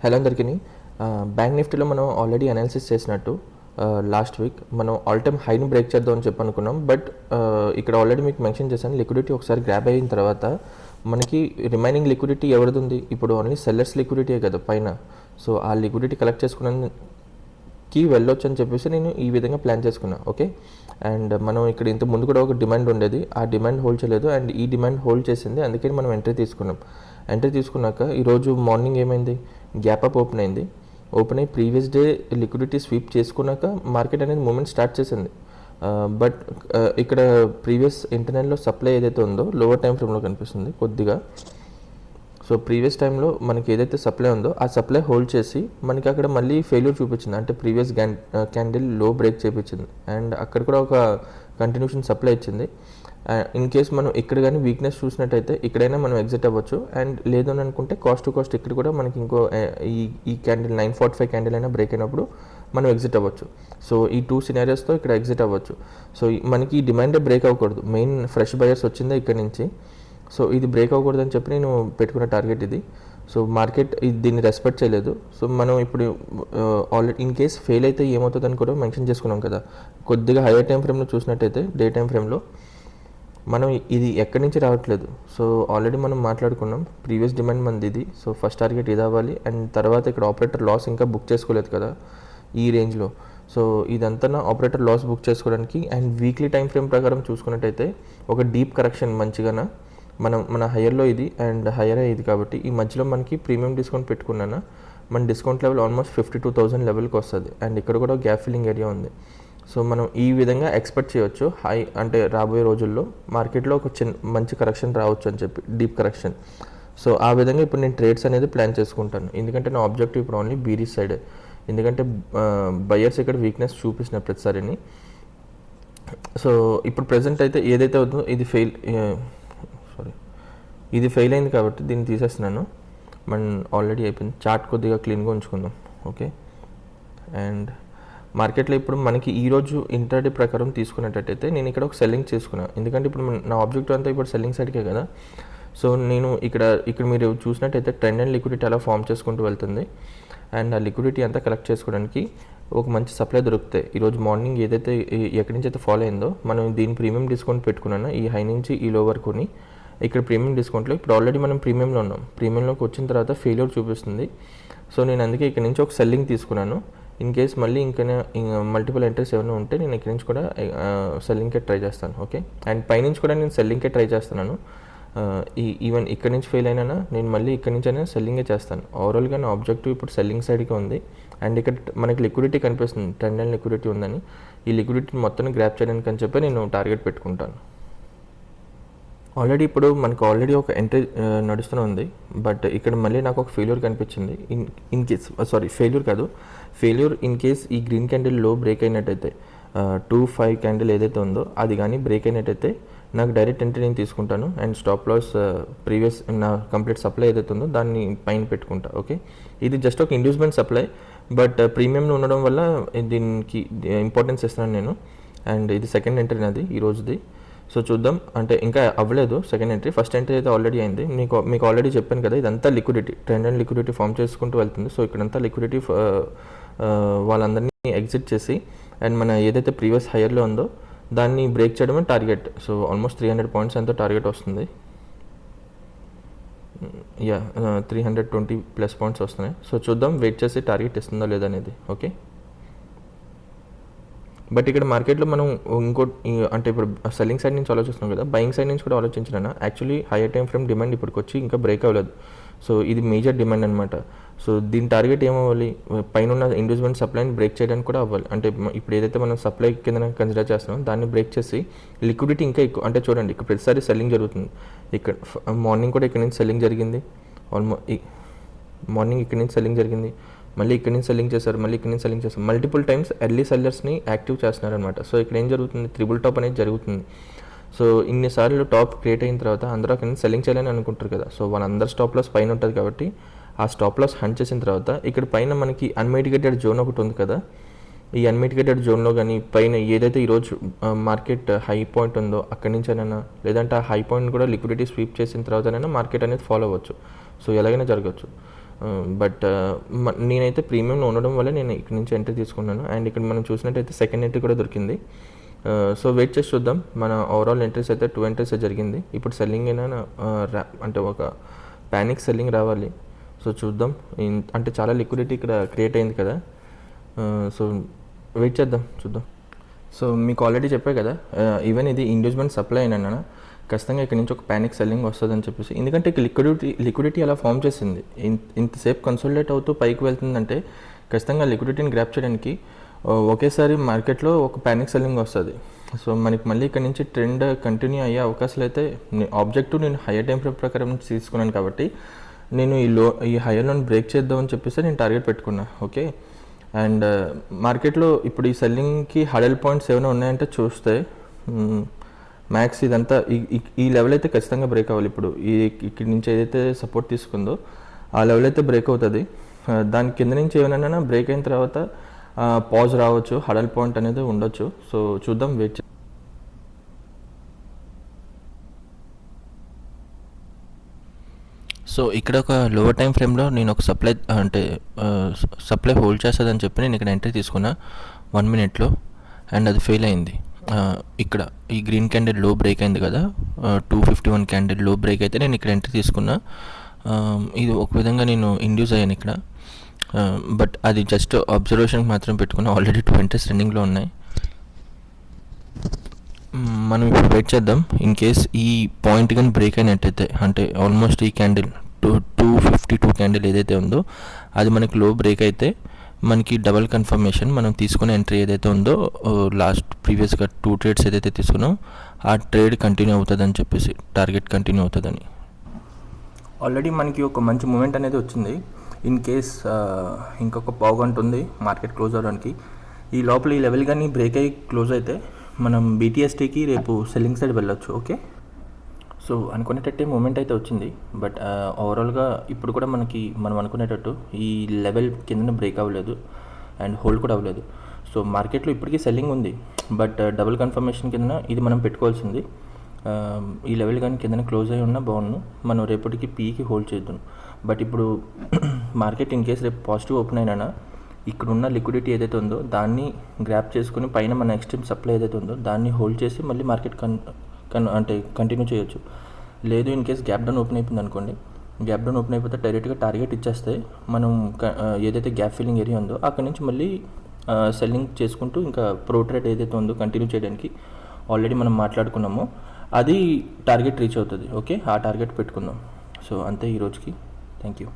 Hello అందరికీ. Bank నిఫ్టీలో మనం ఆల్రెడీ అనాలిసిస్ చేసినట్టు లాస్ట్ వీక్ మనం ఆల్ టైమ్ హైని బ్రేక్ చేద్దామని చెప్పి అనుకున్నాం. బట్ ఇక్కడ ఆల్రెడీ మీకు మెన్షన్ చేశాను, లిక్విడిటీ ఒకసారి గ్రాబ్ అయిన తర్వాత మనకి రిమైనింగ్ లిక్విడిటీ ఎవరిది ఉంది? ఇప్పుడు ఓన్లీ సెల్లర్స్ లిక్విడిటీయే కదా పైన. సో ఆ లిక్విడిటీ కలెక్ట్ చేసుకున్నానికి వెళ్ళొచ్చు అని చెప్పేసి నేను ఈ విధంగా ప్లాన్ చేసుకున్నాను. ఓకే, అండ్ మనం ఇక్కడ ఇంత ముందు కూడా ఒక డిమాండ్ ఉండేది, ఆ డిమాండ్ హోల్డ్ చేయలేదు అండ్ ఈ డిమాండ్ హోల్డ్ చేసింది, అందుకని మనం ఎంట్రీ తీసుకున్నాం. ఎంట్రీ తీసుకున్నాక ఈరోజు మార్నింగ్ ఏమైంది? గ్యాప్ అప్ ఓపెన్ అయింది. ఓపెన్ అయ్యి ప్రీవియస్ డే లిక్విడిటీ స్వీప్ చేసుకున్నాక మార్కెట్ అనేది మూమెంట్ స్టార్ట్ చేసింది. బట్ ఇక్కడ ప్రీవియస్ ఇంటర్నెల్లో సప్లై ఏదైతే ఉందో లోవర్ టైం ఫ్రేమ్లో కనిపిస్తుంది కొద్దిగా. సో ప్రీవియస్ టైంలో మనకి ఏదైతే సప్లై ఉందో ఆ సప్లై హోల్డ్ చేసి మనకి అక్కడ మళ్ళీ ఫెయిల్యూర్ చూపించింది, అంటే ప్రీవియస్ క్యాండిల్ లో బ్రేక్ చేయించింది అండ్ అక్కడ కూడా ఒక కంటిన్యూషన్ సప్లై ఇచ్చింది. ఇన్ కేస్ మనం ఇక్కడ కానీ వీక్నెస్ చూసినట్టయితే ఇక్కడైనా మనం ఎగ్జిట్ అవ్వచ్చు, అండ్ లేదు అని అనుకుంటే కాస్ట్ టు కాస్ట్ ఇక్కడ కూడా మనకి ఇంకో ఈ క్యాండిల్ 945 క్యాండిల్ అయినా బ్రేక్ అయినప్పుడు మనం ఎగ్జిట్ అవ్వచ్చు. సో ఈ 2 సినారియోస్తో ఇక్కడ ఎగ్జిట్ అవ్వచ్చు. సో మనకి ఈ డిమాండే బ్రేక్ అవ్వకూడదు, మెయిన్ ఫ్రెష్ బయర్స్ వచ్చిందే ఇక్కడ నుంచి. సో ఇది బ్రేక్ అవ్వకూడదు అని చెప్పి నేను పెట్టుకున్న టార్గెట్ ఇది. సో మార్కెట్ దీన్ని రెస్పెక్ట్ చేయలేదు. సో మనం ఇప్పుడు ఆల్రెడీ ఇన్ కేస్ ఫెయిల్ అయితే ఏమవుతుందని కూడా మెన్షన్ చేసుకున్నాం కదా. కొద్దిగా హైయర్ టైం ఫ్రేమ్లో చూసినట్టయితే డే టైం ఫ్రేమ్లో మనం ఇది ఎక్కడి నుంచి రావట్లేదు. సో ఆల్రెడీ మనం మాట్లాడుకున్నాం, ప్రీవియస్ డిమాండ్ మనది ఇది. సో ఫస్ట్ టార్గెట్ ఇది అవ్వాలి అండ్ తర్వాత ఇక్కడ ఆపరేటర్ లాస్ ఇంకా బుక్ చేసుకోలేదు కదా ఈ రేంజ్లో. సో ఇదంతా ఆపరేటర్ లాస్ బుక్ చేసుకోవడానికి అండ్ వీక్లీ టైం ఫ్రేమ్ ప్రకారం చూసుకున్నట్టయితే ఒక డీప్ కరెక్షన్ మంచిగా మన హయ్యర్లో ఇది అండ్ హయ్యర్ ఇది కాబట్టి ఈ మధ్యలో మనకి ప్రీమియం డిస్కౌంట్ పెట్టుకున్నాను. మన డిస్కౌంట్ లెవెల్ ఆల్మోస్ట్ 52,000 లెవెల్కి వస్తుంది అండ్ ఇక్కడ కూడా గ్యాప్ ఫిల్లింగ్ ఏరియా ఉంది. సో మనం ఈ విధంగా ఎక్స్పెక్ట్ చేయవచ్చు హై అంటే రాబోయే రోజుల్లో మార్కెట్లో ఒక మంచి కరెక్షన్ రావచ్చు అని చెప్పి, డీప్ కరెక్షన్. సో ఆ విధంగా ఇప్పుడు నేను ట్రేడ్స్ అనేది ప్లాన్ చేసుకుంటాను, ఎందుకంటే నా ఆబ్జెక్టివ్ ఇప్పుడు ఓన్లీ బీరీస్ సైడే. ఎందుకంటే బయర్స్ ఇక్కడ వీక్నెస్ చూపించిన ప్రతిసారిని. సో ఇప్పుడు ప్రజెంట్ అయితే ఏదైతే అవుతుందో ఇది ఫెయిల్ అయింది కాబట్టి దీన్ని తీసేస్తున్నాను. మనం ఆల్రెడీ అయిపోయింది. చార్ట్ కొద్దిగా క్లీన్గా ఉంచుకుందాం. ఓకే, అండ్ మార్కెట్లో ఇప్పుడు మనకి ఈరోజు ఇంటర్డే ప్రకారం తీసుకున్నట్టయితే నేను ఇక్కడ ఒక సెల్లింగ్ చేసుకున్నాను, ఎందుకంటే ఇప్పుడు నా ఆబ్జెక్టివ్ అంతా ఇప్పుడు సెల్లింగ్ సైడ్కే కదా. సో నేను ఇక్కడ మీరు చూసినట్టయితే ట్రెండ్ అండ్ లిక్విడిటీ అలా ఫామ్ చేసుకుంటూ వెళ్తుంది అండ్ ఆ లిక్విడిటీ అంతా కలెక్ట్ చేసుకోవడానికి ఒక మంచి సప్లై దొరుకుతాయి. ఈరోజు మార్నింగ్ ఏదైతే ఎక్కడి నుంచి అయితే ఫాలో అయిందో మనం దీని ప్రీమియం డిస్కౌంట్ పెట్టుకున్నాను, ఈ హై నుంచి ఈ లో వరకుని. ఇక్కడ ప్రీమియం డిస్కౌంట్లో ఇప్పుడు ఆల్రెడీ మనం ప్రీమియంలో ఉన్నాం. ప్రీమియంలోకి వచ్చిన తర్వాత ఫెయిల్యూర్ చూపిస్తుంది. సో నేను అందుకే ఇక్కడ నుంచి ఒక సెల్లింగ్ తీసుకున్నాను. ఇన్ కేస్ మళ్ళీ ఇంకా మల్టిపుల్ ఎంట్రీస్ ఏమైనా ఉంటే నేను ఇక్కడ నుంచి కూడా సెల్లింగ్కే ట్రై చేస్తాను. ఓకే, అండ్ పైనుంచి కూడా నేను సెల్లింగ్కే ట్రై చేస్తున్నాను. ఈవెన్ ఇక్కడ నుంచి ఫెయిల్ అయినా నేను మళ్ళీ ఇక్కడ నుంచి అయినా సెల్లింగే చేస్తాను. ఓవరాల్గా నా ఆబ్జెక్టివ్ ఇప్పుడు సెల్లింగ్ సైడ్కే ఉంది అండ్ ఇక్కడ మనకి లిక్విడిటీ కనిపిస్తుంది, ట్రెండ్ అండ్ లిక్విడిటీ ఉందని. ఈ లిక్విడిటీ మొత్తం గ్రాప్ చేయడానికి అని చెప్పి నేను టార్గెట్ పెట్టుకుంటాను. ఆల్రెడీ ఇప్పుడు మనకు ఆల్రెడీ ఒక ఎంట్రీ నడుస్తూనే ఉంది, బట్ ఇక్కడ మళ్ళీ నాకు ఒక ఫెయిల్యూర్ కనిపించింది. ఇన్ కేస్ ఫెయిల్యూర్ కాదు, ఫెయిల్యూర్ ఇన్ కేస్ ఈ గ్రీన్ క్యాండిల్ లో బ్రేక్ అయినట్టయితే 2-5 క్యాండిల్ ఏదైతే ఉందో అది కానీ బ్రేక్ అయినట్టయితే నాకు డైరెక్ట్ ఎంట్రీ నేను తీసుకుంటాను అండ్ స్టాప్ లాస్ ప్రీవియస్ నా కంప్లీట్ సప్లై ఏదైతే ఉందో దాన్ని పైన పెట్టుకుంటా. ఓకే, ఇది జస్ట్ ఒక ఇండ్యూస్మెంట్ సప్లై, బట్ ప్రీమియం ఉండడం వల్ల దీనికి ఇంపార్టెన్స్ ఇస్తున్నాను నేను. అండ్ ఇది సెకండ్ ఎంట్రీ నాది ఈ రోజుది. సో చూద్దాం, అంటే ఇంకా అవ్వలేదు సెకండ్ ఎంట్రీ. ఫస్ట్ ఎంట్రీ అయితే ఆల్రెడీ అయింది. మీకు ఆల్రెడీ చెప్పాను కదా, ఇదంతా liquidity, trend and liquidity form చేసుకుంటూ వెళ్తుంది. సో ఇక్కడంతా లిక్విడిటీ వాళ్ళందరినీ ఎగ్జిట్ చేసి అండ్ మన ఏదైతే ప్రీవియస్ హైయర్లో ఉందో దాన్ని బ్రేక్ చేయడమే టార్గెట్. సో ఆల్మోస్ట్ 300 పాయింట్స్ ఎంతో టార్గెట్ వస్తుంది. 320+ పాయింట్స్ వస్తున్నాయి. సో చూద్దాం, వెయిట్ చేసి టార్గెట్ ఇస్తుందో లేదనేది. ఓకే, బట్ ఇక్కడ మార్కెట్లో మనం అంటే ఇప్పుడు సెల్లింగ్ సైడ్ నుంచి ఆలోచిస్తున్నాం కదా, బయింగ్ సైడ్ నుంచి కూడా ఆలోచించినా actually hire time frame demand ఇప్పటికి వచ్చి ఇంకా బ్రేక్ అవ్వలేదు. సో ఇది మేజర్ డిమాండ్ అనమాట. సో దీని టార్గెట్ ఏమవ్వాలి? పైన ఉన్న ఇండివిజువల్ సప్లైని బ్రేక్ చేయడానికి కూడా అవ్వాలి. అంటే ఇప్పుడు ఏదైతే మనం సప్లై కింద కన్సిడర్ చేస్తున్నాం దాన్ని బ్రేక్ చేసి లిక్విడిటీ ఇంకా ఎక్కువ, అంటే చూడండి ఇక్కడ ప్రతిసారి సెల్లింగ్ జరుగుతుంది. ఇక్కడ మార్నింగ్ కూడా ఇక్కడ నుంచి సెల్లింగ్ జరిగింది, మార్నింగ్ ఇక్కడ నుంచి సెల్లింగ్ జరిగింది, మళ్ళీ ఇక్కడ నుంచి సెల్లింగ్ చేశారు, మళ్ళీ ఇక్కడ నుంచి సెల్లింగ్ చేస్తారు. మల్టిపుల్ టైమ్స్ ఎర్లీ సెల్లర్స్ని యాక్టివ్ చేస్తున్నారు అనమాట. సో ఇక్కడ ఏం జరుగుతుంది? ట్రిపుల్ టాప్ అనేది జరుగుతుంది. సో ఇన్నిసార్లు టాప్ క్రియేట్ అయిన తర్వాత అందరూ అక్కడ నుంచి సెల్లింగ్ చేయాలని అనుకుంటారు కదా. సో వాళ్ళందరూ స్టాప్ లాస్ పైన ఉంటుంది కాబట్టి ఆ స్టాప్ లాస్ హంట్ చేసిన తర్వాత ఇక్కడ పైన మనకి అన్మిటిగేటెడ్ జోన్ ఒకటి ఉంది కదా, ఈ అన్మిటిగేటెడ్ జోన్లో కానీ పైన ఏదైతే ఈరోజు మార్కెట్ హై పాయింట్ ఉందో అక్కడి నుంచి అయినా, లేదంటే ఆ హై పాయింట్ కూడా లిక్విడిటీ స్వీప్ చేసిన తర్వాతనైనా మార్కెట్ అనేది ఫాలో అవ్వచ్చు. సో ఎలాగైనా జరగచ్చు. బట్ నేనైతే ప్రీమియం ఉండడం వల్ల నేను ఇక్కడ నుంచి ఎంట్రీ తీసుకున్నాను. అండ్ ఇక్కడ మనం చూసినట్టయితే సెకండ్ ఎంట్రీ కూడా దొరికింది. సో వెయిట్ చేసి చూద్దాం. మన ఓవరాల్ ఎంట్రీస్ అయితే 2 ఎంట్రీస్ జరిగింది. ఇప్పుడు సెల్లింగ్ అయినా అంటే ఒక ప్యానిక్ సెల్లింగ్ రావాలి. సో చూద్దాం. అంటే చాలా లిక్విడిటీ ఇక్కడ క్రియేట్ అయింది కదా, సో వెయిట్ చేద్దాం, చూద్దాం. సో మీకు ఆల్రెడీ చెప్పే కదా, ఈవెన్ ఇది ఇండ్యూస్మెంట్ సప్లై అయినా ఖచ్చితంగా ఇక్కడ నుంచి ఒక ప్యానిక్ సెల్లింగ్ వస్తుందని చెప్పేసి. ఎందుకంటే ఇక్కడ లిక్విడిటీ అలా ఫామ్ చేసింది. ఇంతసేపు కన్సోలిడేట్ అవుతూ పైకి వెళ్తుందంటే ఖచ్చితంగా లిక్విడిటీని గ్రాప్ చేయడానికి ఒకేసారి మార్కెట్లో ఒక ప్యానిక్ సెల్లింగ్ వస్తుంది. సో మనకి మళ్ళీ ఇక్కడ నుంచి ట్రెండ్ కంటిన్యూ అయ్యే అవకాశాలు అయితే, ఆబ్జెక్టివ్ నేను హయ్యర్ టైం ఫ్రేమ్ ప్రకారం తీసుకున్నాను కాబట్టి నేను ఈ హయ్యర్ లోన్ బ్రేక్ చేద్దామని చెప్పేసి నేను టార్గెట్ పెట్టుకున్నా. ఓకే, అండ్ మార్కెట్లో ఇప్పుడు ఈ సెల్లింగ్కి హడల్ పాయింట్స్ ఏమైనా ఉన్నాయంటే చూస్తే మ్యాక్స్ ఇదంతా ఈ లెవెల్ అయితే ఖచ్చితంగా బ్రేక్ అవ్వాలి. ఇప్పుడు ఇక్కడి నుంచి ఏదైతే సపోర్ట్ తీసుకుందో ఆ లెవెల్ అయితే బ్రేక్ అవుతుంది. దాని కింద నుంచి ఏమైనా బ్రేక్ అయిన తర్వాత పాజ్ రావచ్చు, హడల్ పాయింట్ అనేది ఉండొచ్చు. సో చూద్దాం, వెయిట్. సో ఇక్కడ ఒక లోవర్ టైం ఫ్రేమ్లో నేను ఒక సప్లై హోల్డ్ చేస్తుందని చెప్పి నేను ఇక్కడ ఎంట్రీ తీసుకున్నా 1 మినిట్లో, అండ్ అది ఫెయిల్ అయింది. ఇక్కడ ఈ గ్రీన్ క్యాండిల్ లో బ్రేక్ అయింది కదా, 251 క్యాండిల్ లో బ్రేక్ అయితే నేను ఇక్కడ ఎంట్రీ తీసుకున్నా. ఇది ఒక విధంగా నేను ఇండ్యూస్ అయ్యాను ఇక్కడ, బట్ అది జస్ట్ అబ్జర్వేషన్కి మాత్రం పెట్టుకున్నా. ఆల్రెడీ 2 ఎంట్రీస్ రన్నింగ్లో ఉన్నాయి. మనం ఇప్పుడు వెయిట్ చేద్దాం. ఇన్ కేస్ ఈ పాయింట్ కానీ బ్రేక్ అయినట్టయితే, అంటే ఆల్మోస్ట్ ఈ క్యాండిల్ 252 క్యాండిల్ ఏదైతే ఉందో అది మనకి లో బ్రేక్ అయితే మనకి డబల్ కన్ఫర్మేషన్, మనం తీసుకునే ఎంట్రీ ఏదైతే ఉందో ప్రీవియస్గా 2 ట్రేడ్స్ ఏదైతే తీసుకున్నాం ఆ ట్రేడ్ కంటిన్యూ అవుతుందని చెప్పేసి, టార్గెట్ కంటిన్యూ అవుతుందని. ఆల్రెడీ మనకి ఒక మంచి మూమెంట్ అనేది వచ్చింది. ఇన్ కేస్ ఇంకొక పావుగంట ఉంది మార్కెట్ క్లోజ్ అవ్వడానికి. ఈ లోపల ఈ లెవెల్ కానీ బ్రేక్ అయ్యి క్లోజ్ అయితే మనం BTSTకి రేపు సెల్లింగ్ సైడ్ వెళ్ళొచ్చు. ఓకే, సో అనుకునేటట్టే మూమెంట్ అయితే వచ్చింది. బట్ ఓవరాల్గా ఇప్పుడు కూడా మనం అనుకునేటట్టు ఈ లెవెల్ కింద బ్రేక్ అవ్వలేదు అండ్ హోల్డ్ కూడా అవ్వలేదు. సో మార్కెట్లో ఇప్పటికీ సెల్లింగ్ ఉంది, బట్ డబుల్ కన్ఫర్మేషన్ కింద ఇది మనం పెట్టుకోవాల్సింది. ఈ లెవెల్ కానీ కింద క్లోజ్ అయ్యి ఉన్నా బాగుండు, మనం రేపటికి పీకి హోల్డ్ చేద్దాం. బట్ ఇప్పుడు మార్కెట్ ఇన్ కేస్ రేపు పాజిటివ్ ఓపెన్ అయినా ఇక్కడ ఉన్న లిక్విడిటీ ఏదైతే ఉందో దాన్ని గ్రాప్ చేసుకుని పైన మన ఎక్స్ట్రీమ్ సప్లై ఏదైతే ఉందో దాన్ని హోల్డ్ చేసి మళ్ళీ మార్కెట్ అంటే కంటిన్యూ చేయొచ్చు. లేదు in case gap down open అయిపోయింది అనుకోండి, గ్యాప్ డౌన్ ఓపెన్ అయిపోతే డైరెక్ట్గా టార్గెట్ ఇచ్చేస్తే మనం ఏదైతే గ్యాప్ ఫిల్లింగ్ ఏరియా ఉందో అక్కడ నుంచి మళ్ళీ సెల్లింగ్ చేసుకుంటూ ఇంకా ప్రో ట్రేడ్ ఏదైతే ఉందో కంటిన్యూ చేయడానికి ఆల్రెడీ మనం మాట్లాడుకున్నామో అది టార్గెట్ రీచ్ అవుతుంది. ఓకే, ఆ టార్గెట్ పెట్టుకుందాం. సో అంతే ఈ రోజుకి. Thank you.